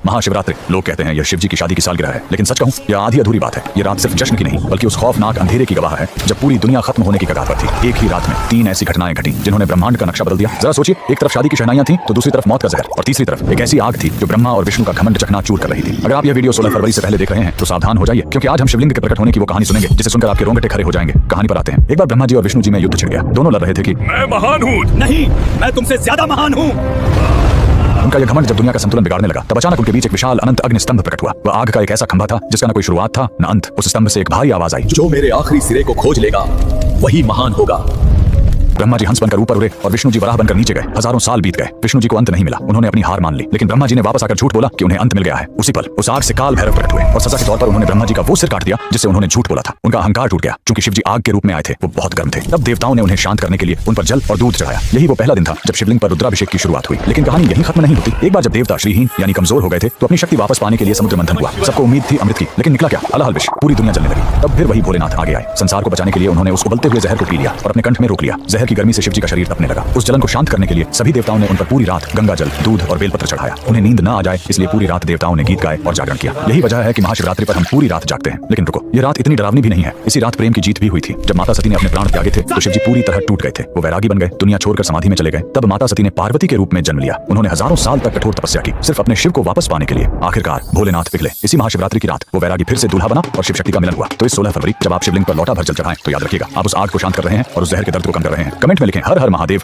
महाशिवरात्रि। लोग कहते हैं यह शिव जी की शादी की सालगिरह है, लेकिन सच कहूं यह आधी अधूरी बात है। यह रात सिर्फ जश्न की नहीं बल्कि उस खौफनाक अंधेरे की गवाह है जब पूरी दुनिया खत्म होने की कगार पर थी। एक ही रात में 3 ऐसी घटनाएं घटी जिन्होंने ब्रह्मांड का नक्शा बदल दिया। जरा सोचिए, एक तरफ शादी की शहनाइयां थी तो दूसरी तरफ मौत का जहर, और तीसरी तरफ एक ऐसी आग थी जो ब्रह्मा और विष्णु का घमंड चकनाचूर कर रही थी। अगर आप यह वीडियो 16 फरवरी से पहले देख रहे हैं तो सावधान हो जाइए, क्योंकि आज हम शिवलिंग के प्रकट होने की वो कहानी सुनेंगे जिसे सुनकर आपके रोंगटे खड़े हो जाएंगे। कहानी पर आते हैं। एक बार ब्रह्मा जी और विष्णु जी में युद्ध छिड़ गया। दोनों लड़ रहे थे कि मैं महान हूँ। नहीं, मैं तुमसे ज्यादा महान हूँ। उनका यह घमंड जब दुनिया का संतुलन बिगाड़ने लगा तब अचानक उनके बीच एक विशाल अनंत अग्नि स्तंभ प्रकट हुआ। वह आग का एक ऐसा खंभा था जिसका न कोई शुरुआत था न अंत। उस स्तंभ से एक भारी आवाज आई, जो मेरे आखिरी सिरे को खोज लेगा वही महान होगा। ब्रह्मा जी हंस बनकर ऊपर उड़े और विष्णु जी वराह बनकर नीचे गए। हजारों साल बीत गए, विष्णु जी को अंत नहीं मिला। उन्होंने अपनी हार मान ली, लेकिन ब्रह्मा जी ने वापस आकर झूठ बोला कि उन्हें अंत मिल गया है। उसी पल उस आग से काल भैरव प्रकट हुए और सजा के तौर पर उन्होंने ब्रह्मा जी का वो सिर काट दिया जिससे उन्होंने झूठ बोला था। उनका अहंकार टूट गया। चूंकि शिव जी आग के रूप में आए थे, वो बहुत गर्म थे। तब देवताओं ने उन्हें शांत करने के लिए उन पर जल और दूध चढ़ाया। यही वो पहला दिन था जब शिवलिंग पर रुद्राभिषेक की शुरुआत हुई। लेकिन कहानी यही खत्म नहीं होती। एक बार जब देवता श्रीहीन यानी कमजोर हो गए थे तो अपनी शक्ति वापस पाने के लिए समुद्र मंथन हुआ। सबको उम्मीद थी अमृत की, लेकिन निकला क्या? अलाहल विष। पूरी दुनिया जलने लगी। तब फिर वही भोलेनाथ आगे आए। संसार को बचाने के लिए उन्होंने उस उबलते हुए जहर को पी लिया और अपने कंठ में रोक लिया। जहर की गर्मी से शिव जी का शरीर तपने लगा। उस जलन को शांत करने के लिए सभी देवताओं ने उन पर पूरी रात गंगा जल, दूध और बेलपत्र चढ़ाया। उन्हें नींद न आ जाए इसलिए पूरी रात देवताओं ने गीत गाए और जागरण किया। यही वजह है कि महाशिवरात्रि पर हम पूरी रात जागते हैं। लेकिन रुको, यह रात इतनी डरावनी भी नहीं है। इसी रात प्रेम की जीत भी हुई थी। जब माता सती ने अपने प्राण त्यागे थे तो शिव जी पूरी तरह टूट गए थे। वो वैरागी बन गए, दुनिया छोड़कर समाधि में चले गए। तब माता सती ने पार्वती के रूप में जन्म लिया। उन्होंने हजारों साल तक कठोर तपस्या की सिर्फ अपने शिव को वापस पाने के लिए। आखिरकार भोलेनाथ पिघले। इसी महाशिवरात्रि की रात वो वैरागी फिर से दूल्हा बना और शिव शक्ति का मिलन हुआ। तो इस 16 फरवरी जब आप शिवलिंग पर लौटा भर जल चढ़ाएं तो याद रखिएगा आप उस आग को शांत कर रहे हैं और उस जहर के दर्द को कम कर रहे हैं। कमेंट में लिखें हर हर महादेव।